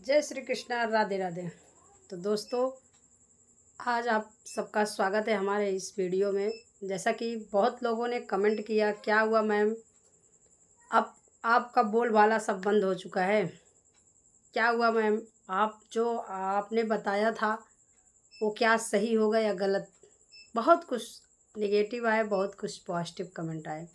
जय श्री कृष्णा, राधे राधे। तो दोस्तों, आज आप सबका स्वागत है हमारे इस वीडियो में। जैसा कि बहुत लोगों ने कमेंट किया, क्या हुआ मैम, अब आपका बोलबाला सब बंद हो चुका है। क्या हुआ मैम, आप जो आपने बताया था वो क्या सही होगा या गलत। बहुत कुछ नेगेटिव आए, बहुत कुछ पॉजिटिव कमेंट आए,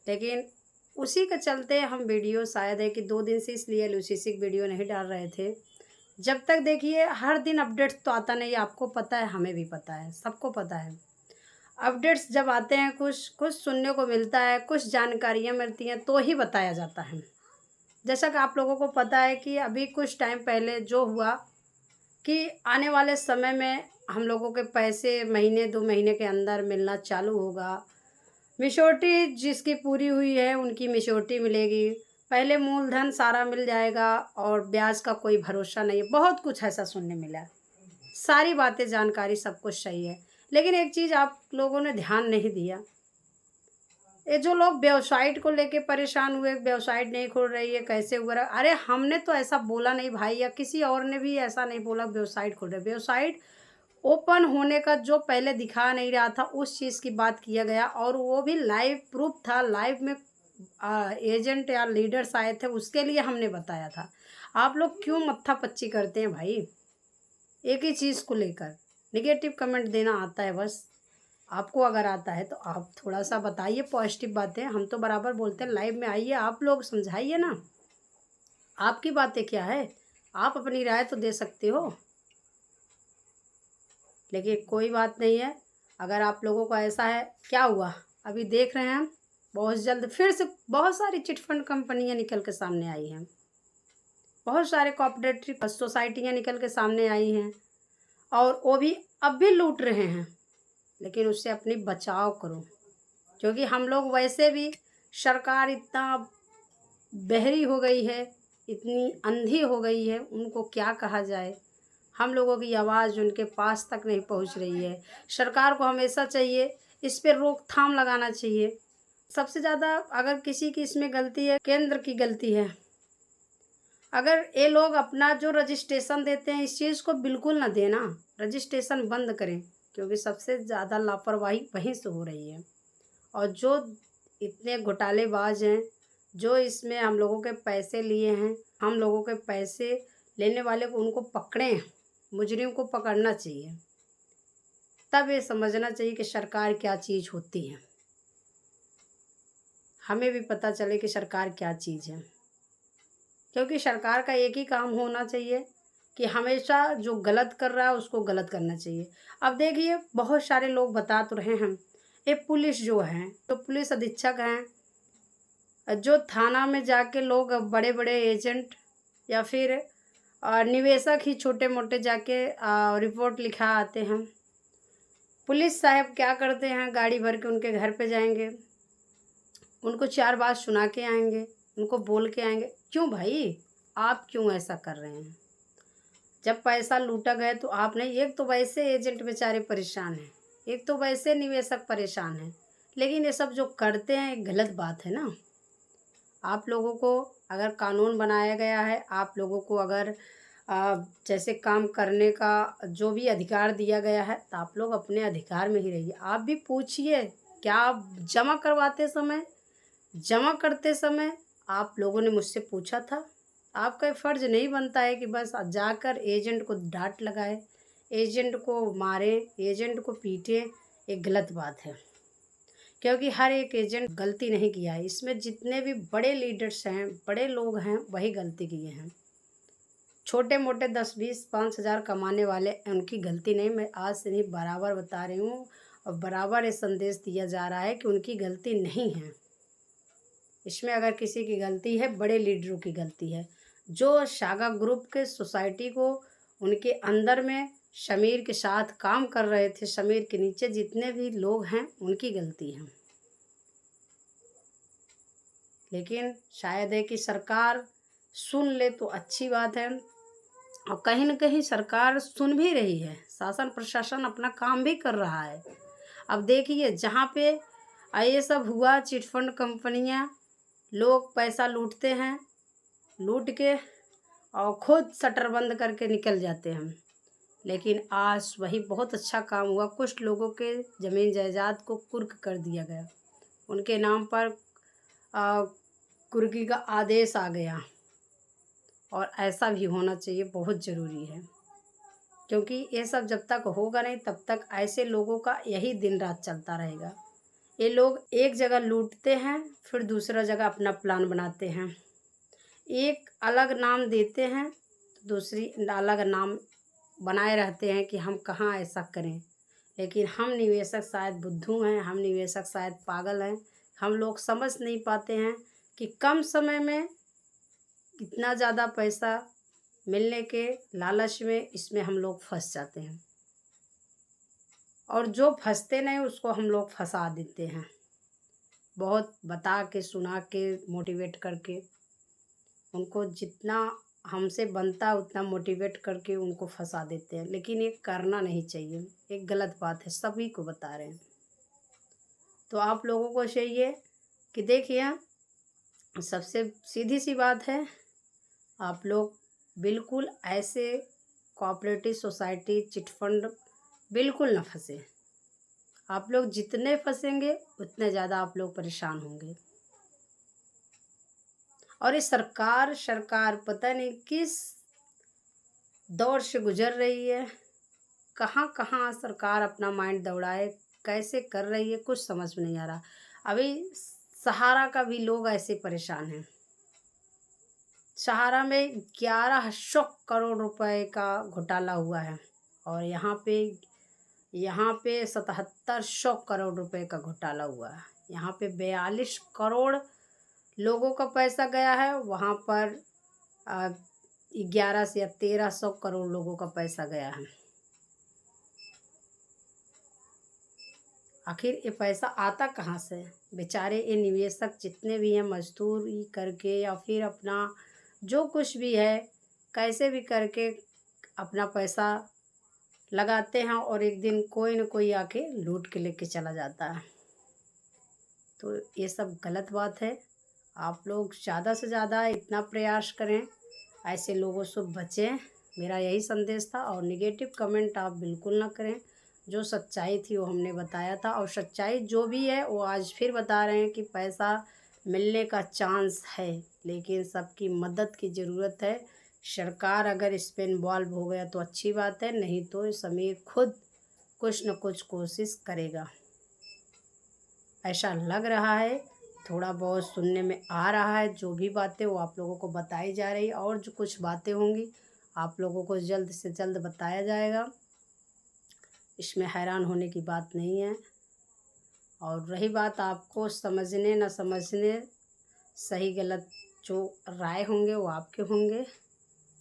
लेकिन उसी के चलते हम वीडियो शायद है कि 2 दिन से इसलिए लूसिसिक वीडियो नहीं डाल रहे थे। जब तक देखिए, हर दिन अपडेट्स तो आता नहीं, आपको पता है, हमें भी पता है, सबको पता है। अपडेट्स जब आते हैं, कुछ कुछ सुनने को मिलता है, कुछ जानकारियाँ मिलती हैं तो ही बताया जाता है। जैसा कि आप लोगों को पता है कि अभी कुछ टाइम पहले जो हुआ कि आने वाले समय में हम लोगों के पैसे महीने 2 महीने के अंदर मिलना चालू होगा। मैच्योरिटी जिसकी पूरी हुई है उनकी मैच्योरिटी मिलेगी। पहले मूलधन सारा मिल जाएगा और ब्याज का कोई भरोसा नहीं है। बहुत कुछ ऐसा सुनने मिला। सारी बातें, जानकारी सब कुछ सही है, लेकिन एक चीज़ आप लोगों ने ध्यान नहीं दिया। ये जो लोग वेबसाइट को लेके परेशान हुए, वेबसाइट नहीं खुल रही है, कैसे हुआ रहा, अरे हमने तो ऐसा बोला नहीं भाई, या किसी और ने भी ऐसा नहीं बोला वेबसाइट खुल रही है। वेबसाइट ओपन होने का जो पहले दिखा नहीं रहा था, उस चीज़ की बात किया गया, और वो भी लाइव प्रूफ था। लाइव में एजेंट या लीडर्स आए थे, उसके लिए हमने बताया था। आप लोग क्यों मत्था पच्ची करते हैं भाई, एक ही चीज़ को लेकर निगेटिव कमेंट देना आता है बस। आपको अगर आता है तो आप थोड़ा सा बताइए पॉजिटिव बातें, हम तो बराबर बोलते हैं। लाइव में आइए, आप लोग समझाइए ना, आपकी बातें क्या है, आप अपनी राय तो दे सकते हो। लेकिन कोई बात नहीं है, अगर आप लोगों को ऐसा है। क्या हुआ, अभी देख रहे हैं हम, बहुत जल्द फिर से बहुत सारी चिटफंड कंपनियां निकल के सामने आई हैं, बहुत सारे कोऑपरेटिव सोसाइटियां निकल के सामने आई हैं, और वो भी अब भी लूट रहे हैं। लेकिन उससे अपनी बचाव करो, क्योंकि हम लोग वैसे भी, सरकार इतना बहरी हो गई है, इतनी अंधी हो गई है, उनको क्या कहा जाए। हम लोगों की आवाज़ उनके पास तक नहीं पहुंच रही है। सरकार को हमेशा चाहिए इस पे रोकथाम लगाना चाहिए। सबसे ज़्यादा अगर किसी की इसमें गलती है, केंद्र की गलती है। अगर ये लोग अपना जो रजिस्ट्रेशन देते हैं, इस चीज़ को बिल्कुल ना देना, रजिस्ट्रेशन बंद करें, क्योंकि सबसे ज़्यादा लापरवाही वहीं से हो रही है। और जो इतने घोटालेबाज हैं, जो इसमें हम लोगों के पैसे लिए हैं, हम लोगों के पैसे लेने वाले को उनको पकड़ें, मुजरिम को पकड़ना चाहिए। तब ये समझना चाहिए कि सरकार क्या चीज़ होती है, हमें भी पता चले कि सरकार क्या चीज़ है। क्योंकि सरकार का एक ही काम होना चाहिए कि हमेशा जो गलत कर रहा है उसको गलत करना चाहिए। अब देखिए, बहुत सारे लोग बता तो रहे हैं, ये पुलिस जो है, तो पुलिस अधीक्षक हैं, जो थाना में जाके लोग, बड़े बड़े एजेंट या फिर निवेशक ही छोटे मोटे जाके रिपोर्ट लिखा आते हैं। पुलिस साहब क्या करते हैं, गाड़ी भर के उनके घर पे जाएंगे, उनको 4 बात सुना के आएंगे, उनको बोल के आएंगे। क्यों भाई, आप क्यों ऐसा कर रहे हैं। जब पैसा लूटा गया तो आप नहीं, एक तो वैसे एजेंट बेचारे परेशान हैं, एक तो वैसे निवेशक परेशान हैं, लेकिन ये सब जो करते हैं एक गलत बात है ना। आप लोगों को अगर कानून बनाया गया है, आप लोगों को अगर जैसे काम करने का जो भी अधिकार दिया गया है, तो आप लोग अपने अधिकार में ही रहिए। आप भी पूछिए, क्या आप जमा करते समय आप लोगों ने मुझसे पूछा था। आपका ये फ़र्ज़ नहीं बनता है कि बस जाकर एजेंट को डांट लगाए, एजेंट को मारे, एजेंट को पीटे। ये गलत बात है, क्योंकि हर एक एजेंट गलती नहीं किया है। इसमें जितने भी बड़े लीडर्स हैं, बड़े लोग हैं, वही गलती किए हैं। छोटे मोटे 10-20-5 हज़ार कमाने वाले, उनकी गलती नहीं। मैं आज से नहीं, बराबर बता रही हूँ, और बराबर ये संदेश दिया जा रहा है कि उनकी गलती नहीं है। इसमें अगर किसी की गलती है, बड़े लीडरों की गलती है, जो सागा ग्रुप के सोसाइटी को, उनके अंदर में समीर के साथ काम कर रहे थे, समीर के नीचे जितने भी लोग हैं, उनकी गलती है। लेकिन शायद है कि सरकार सुन ले तो अच्छी बात है, और कहीं न कहीं सरकार सुन भी रही है, शासन प्रशासन अपना काम भी कर रहा है। अब देखिए, जहाँ पे ये सब हुआ, चिटफंड कंपनियाँ, लोग पैसा लूटते हैं, लूट के और खुद शटर बंद करके निकल जाते हैं। लेकिन आज वही बहुत अच्छा काम हुआ, कुछ लोगों के ज़मीन जायदाद को कुर्क कर दिया गया, उनके नाम पर कुर्की का आदेश आ गया। और ऐसा भी होना चाहिए, बहुत ज़रूरी है, क्योंकि ये सब जब तक होगा नहीं तब तक ऐसे लोगों का यही दिन रात चलता रहेगा। ये लोग एक जगह लूटते हैं, फिर दूसरा जगह अपना प्लान बनाते हैं, एक अलग नाम देते हैं, दूसरी अलग नाम बनाए रहते हैं कि हम कहाँ ऐसा करें। लेकिन हम निवेशक शायद बुद्धू हैं, हम निवेशक शायद पागल हैं, हम लोग समझ नहीं पाते हैं कि कम समय में कितना ज़्यादा पैसा मिलने के लालच में इसमें हम लोग फंस जाते हैं, और जो फंसते नहीं उसको हम लोग फंसा देते हैं, बहुत बता के सुना के मोटिवेट करके। उनको जितना हमसे बनता उतना मोटिवेट करके उनको फंसा देते हैं, लेकिन ये करना नहीं चाहिए, एक गलत बात है, सभी को बता रहे हैं। तो आप लोगों को चाहिए कि देखिए, सबसे सीधी सी बात है, आप लोग बिल्कुल ऐसे कोऑपरेटिव सोसाइटी चिटफंड बिल्कुल ना फंसे। आप लोग जितने फंसेंगे उतने ज़्यादा आप लोग परेशान होंगे। और ये सरकार पता नहीं किस दौर से गुजर रही है, कहाँ कहाँ सरकार अपना माइंड दौड़ाए, कैसे कर रही है, कुछ समझ में नहीं आ रहा। अभी सहारा का भी लोग ऐसे परेशान हैं। सहारा में 1100 करोड़ रुपए का घोटाला हुआ है, और यहाँ पे 7700 करोड़ रुपए का घोटाला हुआ है। यहाँ पे 42 करोड़ लोगों का पैसा गया है, वहाँ पर 11 से 1300 करोड़ लोगों का पैसा गया है। आखिर ये पैसा आता कहाँ से? बेचारे ये निवेशक जितने भी हैं, मजदूरी करके या फिर अपना जो कुछ भी है कैसे भी करके अपना पैसा लगाते हैं, और एक दिन कोई न कोई आके लूट के लेके चला जाता है। तो ये सब गलत बात है। आप लोग ज़्यादा से ज़्यादा इतना प्रयास करें, ऐसे लोगों से बचें, मेरा यही संदेश था। और नेगेटिव कमेंट आप बिल्कुल ना करें, जो सच्चाई थी वो हमने बताया था, और सच्चाई जो भी है वो आज फिर बता रहे हैं कि पैसा मिलने का चांस है, लेकिन सबकी मदद की ज़रूरत है। सरकार अगर इस पर इन्वॉल्व हो गया तो अच्छी बात है, नहीं तो समीर खुद कुछ न कुछ कोशिश करेगा, ऐसा लग रहा है। थोड़ा बहुत सुनने में आ रहा है, जो भी बातें वो आप लोगों को बताई जा रही, और जो कुछ बातें होंगी आप लोगों को जल्द से जल्द बताया जाएगा, इसमें हैरान होने की बात नहीं है। और रही बात आपको समझने न समझने, सही गलत जो राय होंगे वो आपके होंगे,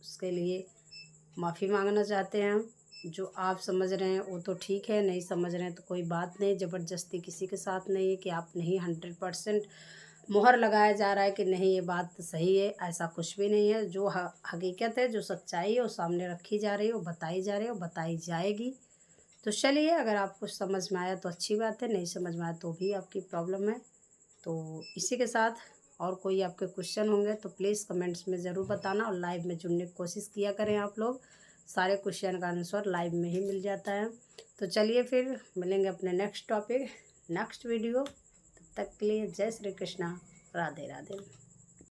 उसके लिए माफ़ी मांगना चाहते हैं हम। जो आप समझ रहे हैं वो तो ठीक है, नहीं समझ रहे हैं तो कोई बात नहीं, ज़बरदस्ती किसी के साथ नहीं है कि आप नहीं 100% मुहर लगाया जा रहा है कि नहीं ये बात सही है, ऐसा कुछ भी नहीं है। जो हकीकत है, जो सच्चाई है वो सामने रखी जा रही है, वो बताई जा रही है, वो बताई जाएगी। तो चलिए, अगर आपको समझ में आया तो अच्छी बात है, नहीं समझ में आया तो भी आपकी प्रॉब्लम है। तो इसी के साथ और कोई आपके क्वेश्चन होंगे तो प्लीज़ कमेंट्स में ज़रूर बताना, और लाइव में जुड़ने की कोशिश किया करें आप लोग, सारे क्वेश्चन का आंसर लाइव में ही मिल जाता है। तो चलिए फिर मिलेंगे अपने नेक्स्ट टॉपिक, नेक्स्ट वीडियो। तब तक के लिए जय श्री कृष्णा, राधे राधे।